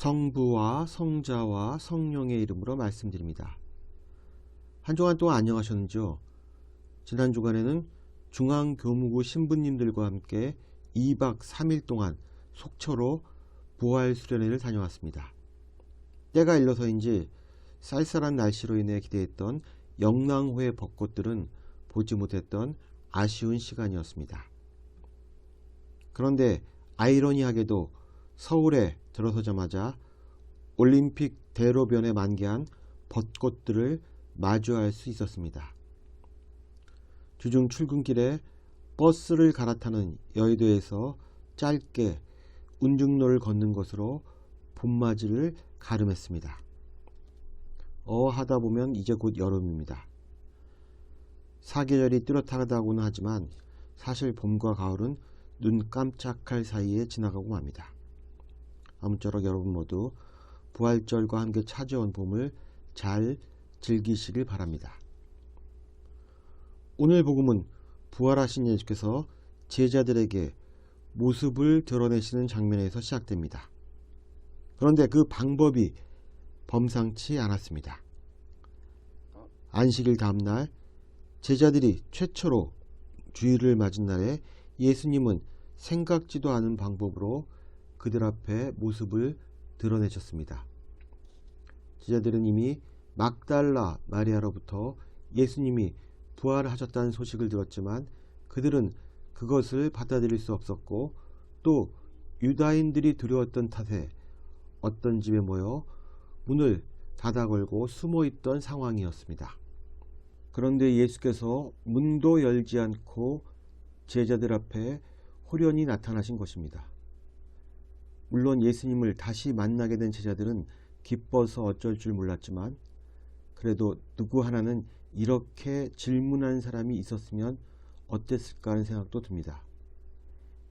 성부와 성자와 성령의 이름으로 말씀드립니다. 한 주간 동안 안녕하셨는지요? 지난 주간에는 중앙교무구 신부님들과 함께 2박 3일 동안 속초로 부활수련회를 다녀왔습니다. 때가 일러서인지 쌀쌀한 날씨로 인해 기대했던 영랑호의 벚꽃들은 보지 못했던 아쉬운 시간이었습니다. 그런데 아이러니하게도 서울에 들어서자마자 올림픽 대로변에 만개한 벚꽃들을 마주할 수 있었습니다. 주중 출근길에 버스를 갈아타는 여의도에서 짧게 운중로를 걷는 것으로 봄맞이를 가름했습니다. 하다 보면 이제 곧 여름입니다. 사계절이 뚜렷하다고는 하지만 사실 봄과 가을은 눈 깜짝할 사이에 지나가고 맙니다. 아무쪼록 여러분 모두 부활절과 함께 찾아온 봄을 잘 즐기시길 바랍니다. 오늘 복음은 부활하신 예수께서 제자들에게 모습을 드러내시는 장면에서 시작됩니다. 그런데 그 방법이 범상치 않았습니다. 안식일 다음날 제자들이 최초로 주일을 맞은 날에 예수님은 생각지도 않은 방법으로 그들 앞에 모습을 드러내셨습니다. 제자들은 이미 막달라 마리아로부터 예수님이 부활하셨다는 소식을 들었지만 그들은 그것을 받아들일 수 없었고 또 유다인들이 두려웠던 탓에 어떤 집에 모여 문을 닫아 걸고 숨어 있던 상황이었습니다. 그런데 예수께서 문도 열지 않고 제자들 앞에 호련히 나타나신 것입니다. 물론 예수님을 다시 만나게 된 제자들은 기뻐서 어쩔 줄 몰랐지만 그래도 누구 하나는 이렇게 질문한 사람이 있었으면 어땠을까 하는 생각도 듭니다.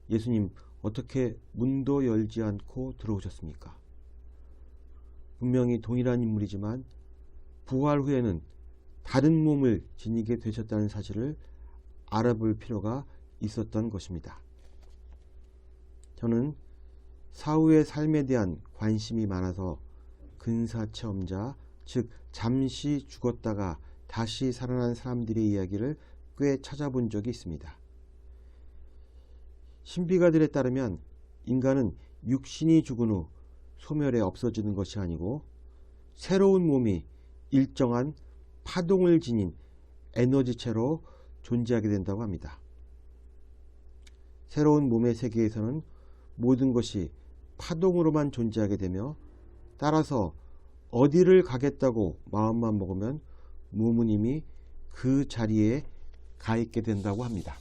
예수님, 어떻게 문도 열지 않고 들어오셨습니까? 분명히 동일한 인물이지만 부활 후에는 다른 몸을 지니게 되셨다는 사실을 알아볼 필요가 있었던 것입니다. 저는 사후의 삶에 대한 관심이 많아서 근사체험자, 즉 잠시 죽었다가 다시 살아난 사람들의 이야기를 꽤 찾아본 적이 있습니다. 신비가들에 따르면 인간은 육신이 죽은 후 소멸에 없어지는 것이 아니고 새로운 몸이 일정한 파동을 지닌 에너지체로 존재하게 된다고 합니다. 새로운 몸의 세계에서는 모든 것이 파동으로만 존재하게 되며 따라서 어디를 가겠다고 마음만 먹으면 몸은 이미 그 자리에 가 있게 된다고 합니다.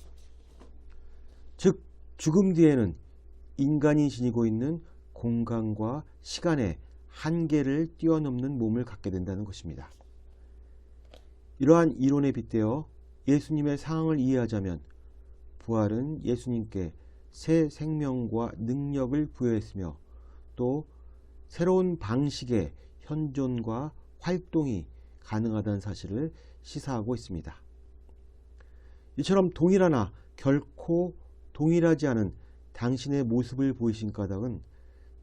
즉 죽음 뒤에는 인간이 지니고 있는 공간과 시간의 한계를 뛰어넘는 몸을 갖게 된다는 것입니다. 이러한 이론에 빗대어 예수님의 상황을 이해하자면 부활은 예수님께 새 생명과 능력을 부여했으며 또 새로운 방식의 현존과 활동이 가능하다는 사실을 시사하고 있습니다. 이처럼 동일하나 결코 동일하지 않은 당신의 모습을 보이신 까닭은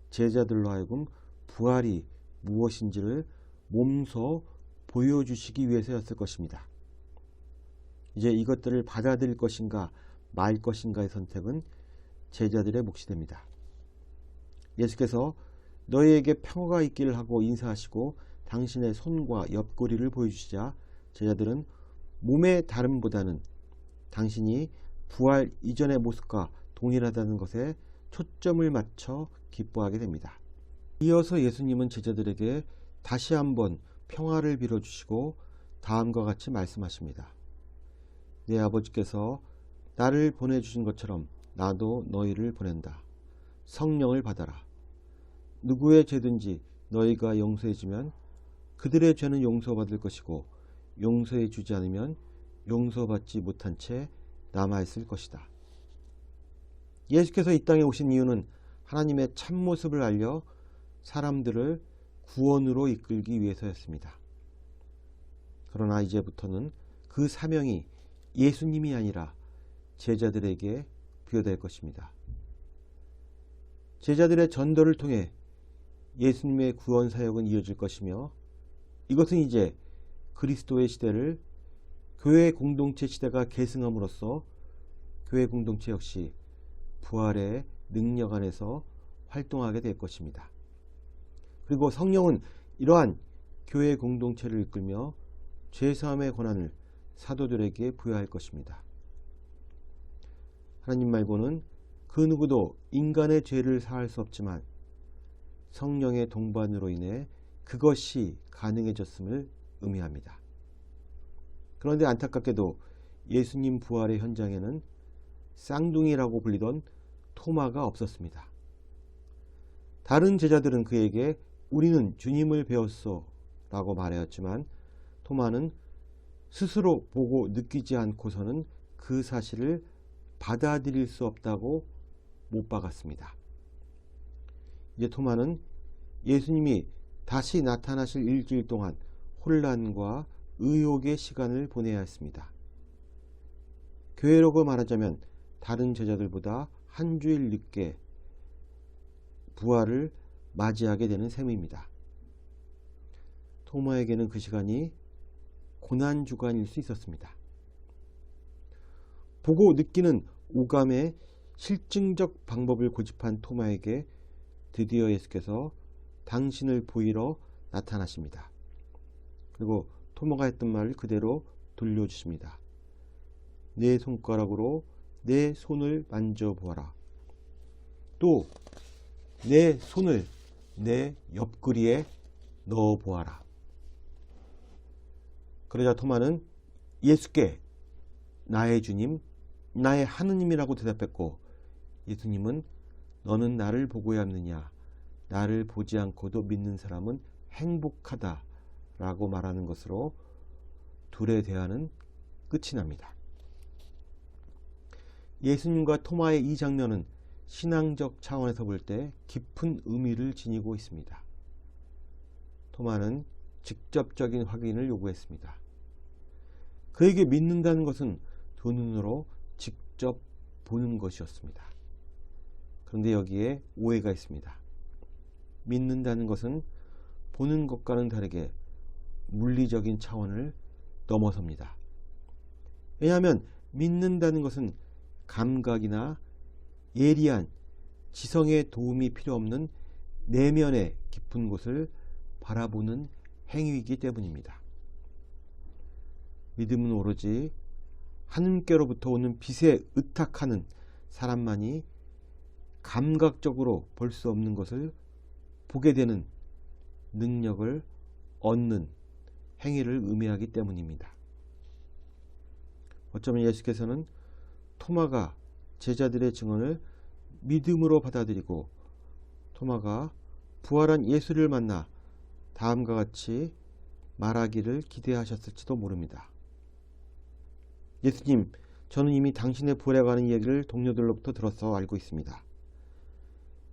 제자들로 하여금 부활이 무엇인지를 몸소 보여주시기 위해서였을 것입니다. 이제 이것들을 받아들일 것인가 말 것인가의 선택은 제자들의 몫이 됩니다. 예수께서 너희에게 평화가 있기를 하고 인사하시고 당신의 손과 옆구리를 보여주시자 제자들은 몸의 다름보다는 당신이 부활 이전의 모습과 동일하다는 것에 초점을 맞춰 기뻐하게 됩니다. 이어서 예수님은 제자들에게 다시 한번 평화를 빌어주시고 다음과 같이 말씀하십니다. 내 아버지께서 나를 보내주신 것처럼 나도 너희를 보낸다. 성령을 받아라. 누구의 죄든지 너희가 용서해주면 그들의 죄는 용서받을 것이고 용서해주지 않으면 용서받지 못한 채 남아있을 것이다. 예수께서 이 땅에 오신 이유는 하나님의 참모습을 알려 사람들을 구원으로 이끌기 위해서였습니다. 그러나 이제부터는 그 사명이 예수님이 아니라 제자들에게 부여될 것입니다. 제자들의 전도를 통해 예수님의 구원 사역은 이어질 것이며 이것은 이제 그리스도의 시대를 교회 공동체 시대가 계승함으로써 교회 공동체 역시 부활의 능력 안에서 활동하게 될 것입니다. 그리고 성령은 이러한 교회 공동체를 이끌며 죄사함의 권한을 사도들에게 부여할 것입니다. 하나님 말고는 그 누구도 인간의 죄를 사할 수 없지만 성령의 동반으로 인해 그것이 가능해졌음을 의미합니다. 그런데 안타깝게도 예수님 부활의 현장에는 쌍둥이라고 불리던 토마가 없었습니다. 다른 제자들은 그에게 우리는 주님을 배웠소 라고 말하였지만 토마는 스스로 보고 느끼지 않고서는 그 사실을 받아들일 수 없다고 못 박았습니다. 이제 토마는 예수님이 다시 나타나실 일주일 동안 혼란과 의혹의 시간을 보내야 했습니다. 교회라고 말하자면 다른 제자들보다 한 주일 늦게 부활을 맞이하게 되는 셈입니다. 토마에게는 그 시간이 고난주간일 수 있었습니다. 보고 느끼는 오감의 실증적 방법을 고집한 토마에게 드디어 예수께서 당신을 보이러 나타나십니다. 그리고 토마가 했던 말을 그대로 돌려주십니다. 내 손가락으로 내 손을 만져보아라. 또 내 손을 내 옆구리에 넣어보아라. 그러자 토마는 예수께 나의 주님, 나의 하느님이라고 대답했고 예수님은 너는 나를 보고야 믿느냐? 나를 보지 않고도 믿는 사람은 행복하다 라고 말하는 것으로 둘의 대화는 끝이 납니다. 예수님과 토마의 이 장면은 신앙적 차원에서 볼 때 깊은 의미를 지니고 있습니다. 토마는 직접적인 확인을 요구했습니다. 그에게 믿는다는 것은 두 눈으로 직접 보는 것이었습니다. 그런데 여기에 오해가 있습니다. 믿는다는 것은 보는 것과는 다르게 물리적인 차원을 넘어섭니다. 왜냐하면 믿는다는 것은 감각이나 예리한 지성의 도움이 필요 없는 내면의 깊은 곳을 바라보는 행위이기 때문입니다. 믿음은 오로지 하느님께로부터 오는 빛에 의탁하는 사람만이 감각적으로 볼 수 없는 것을 보게 되는 능력을 얻는 행위를 의미하기 때문입니다. 어쩌면 예수께서는 토마가 제자들의 증언을 믿음으로 받아들이고 토마가 부활한 예수를 만나 다음과 같이 말하기를 기대하셨을지도 모릅니다. 예수님, 저는 이미 당신의 부활에 관한 얘기를 동료들로부터 들어서 알고 있습니다.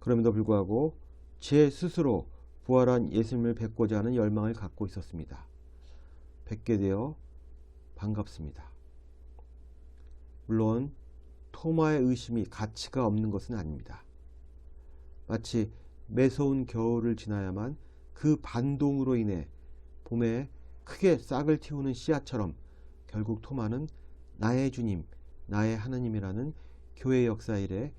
그럼에도 불구하고 제 스스로 부활한 예수님을 뵙고자 하는 열망을 갖고 있었습니다. 뵙게 되어 반갑습니다. 물론 토마의 의심이 가치가 없는 것은 아닙니다. 마치 매서운 겨울을 지나야만 그 반동으로 인해 봄에 크게 싹을 틔우는 씨앗처럼 결국 토마는 나의 주님, 나의 하나님이라는 교회 역사 이래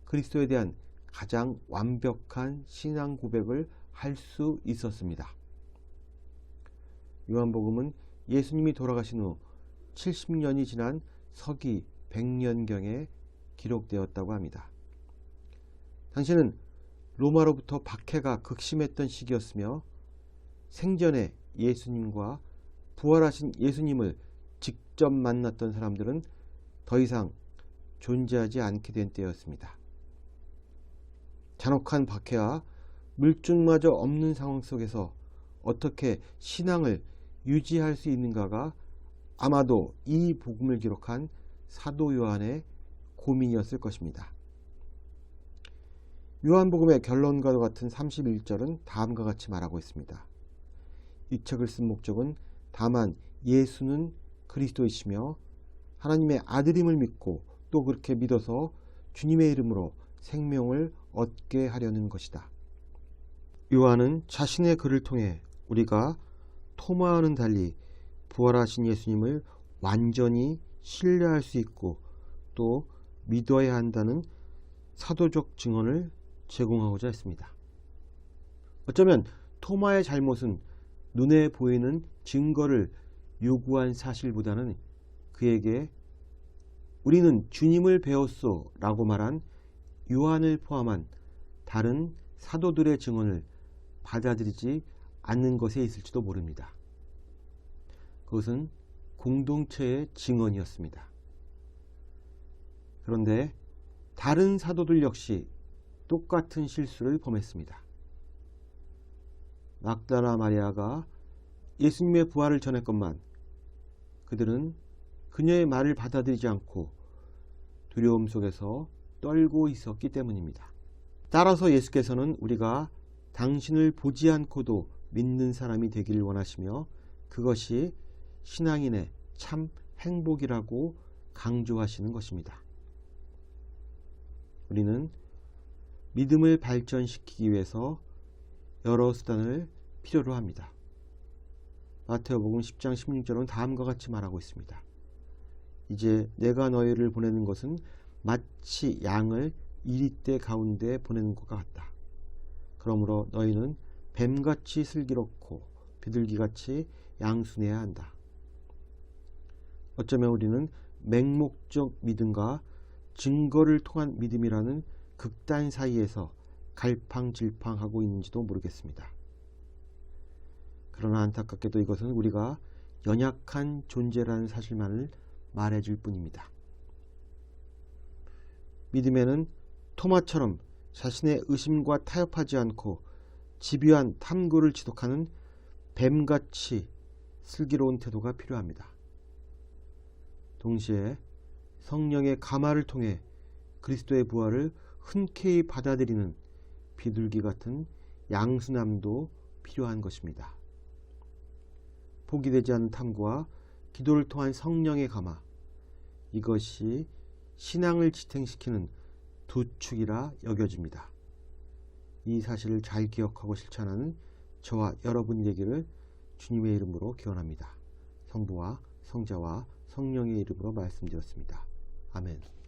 그리스도에 대한 가장 완벽한 신앙 고백을 할 수 있었습니다. 요한복음은 예수님이 돌아가신 후 70년이 지난 서기 100년경에 기록되었다고 합니다. 당시는 로마로부터 박해가 극심했던 시기였으며 생전에 예수님과 부활하신 예수님을 직접 만났던 사람들은 더 이상 존재하지 않게 된 때였습니다. 잔혹한 박해와 물증마저 없는 상황 속에서 어떻게 신앙을 유지할 수 있는가가 아마도 이 복음을 기록한 사도 요한의 고민이었을 것입니다. 요한복음의 결론과도 같은 31절은 다음과 같이 말하고 있습니다. 이 책을 쓴 목적은 다만 예수는 그리스도이시며 하나님의 아들임을 믿고 또 그렇게 믿어서 주님의 이름으로 생명을 얻게 하려는 것이다. 요한은 자신의 글을 통해 우리가 토마와는 달리 부활하신 예수님을 완전히 신뢰할 수 있고 또 믿어야 한다는 사도적 증언을 제공하고자 했습니다. 어쩌면 토마의 잘못은 눈에 보이는 증거를 요구한 사실보다는 그에게 우리는 주님을 배웠소 라고 말한 요한을 포함한 다른 사도들의 증언을 받아들이지 않는 것에 있을지도 모릅니다. 그것은 공동체의 증언이었습니다. 그런데 다른 사도들 역시 똑같은 실수를 범했습니다. 막달라 마리아가 예수님의 부활을 전했건만 그들은 그녀의 말을 받아들이지 않고 두려움 속에서 떨고 있었기 때문입니다. 따라서 예수께서는 우리가 당신을 보지 않고도 믿는 사람이 되기를 원하시며 그것이 신앙인의 참 행복이라고 강조하시는 것입니다. 우리는 믿음을 발전시키기 위해서 여러 수단을 필요로 합니다. 마태복음 10장 16절은 다음과 같이 말하고 있습니다. 이제 내가 너희를 보내는 것은 마치 양을 이리떼 가운데 보내는 것과 같다. 그러므로 너희는 뱀같이 슬기롭고 비둘기같이 양순해야 한다. 어쩌면 우리는 맹목적 믿음과 증거를 통한 믿음이라는 극단 사이에서 갈팡질팡하고 있는지도 모르겠습니다. 그러나 안타깝게도 이것은 우리가 연약한 존재라는 사실만을 말해줄 뿐입니다. 믿음에는 토마처럼 자신의 의심과 타협하지 않고 집요한 탐구를 지속하는 뱀같이 슬기로운 태도가 필요합니다. 동시에 성령의 감화를 통해 그리스도의 부활을 흔쾌히 받아들이는 비둘기 같은 양순함도 필요한 것입니다. 포기되지 않는 탐구와 기도를 통한 성령의 감화, 이것이 신앙을 지탱시키는 두 축이라 여겨집니다. 이 사실을 잘 기억하고 실천하는 저와 여러분 되기를 주님의 이름으로 기원합니다. 성부와 성자와 성령의 이름으로 말씀드렸습니다. 아멘.